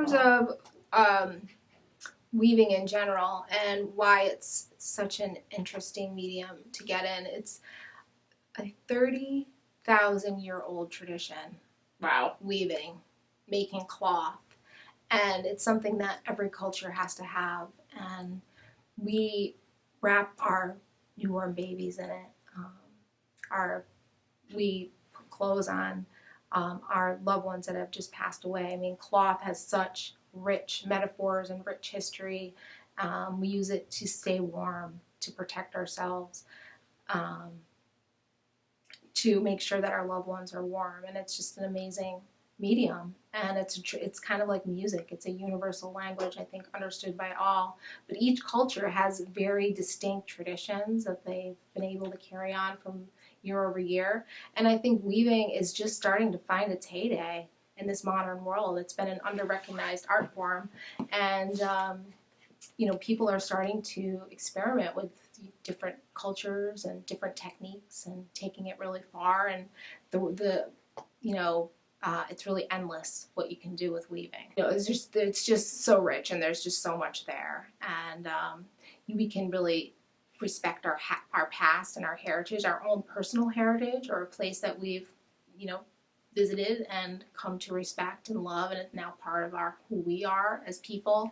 terms of weaving in general and why it's such an interesting medium to get in, it's a 30,000-year-old tradition. Wow. Weaving, making cloth, and it's something that every culture has to have. And we wrap our newborn babies in it. We put clothes on our loved ones that have just passed away. I mean, cloth has such rich metaphors and rich history. We use it to stay warm, to protect ourselves, to make sure that our loved ones are warm. And it's just an amazing medium. And it's kind of like music. It's a universal language, I think, understood by all. But each culture has very distinct traditions that they've been able to carry on from year over year. And I think weaving is just starting to find its heyday in this modern world. It's been an under-recognized art form. And people are starting to experiment with different cultures and different techniques and taking it really far. And it's really endless what you can do with weaving. It's just so rich, and there's just so much there. And we can really respect our past and our heritage, our own personal heritage, or a place that we've visited and come to respect and love, and it's now part of who we are as people.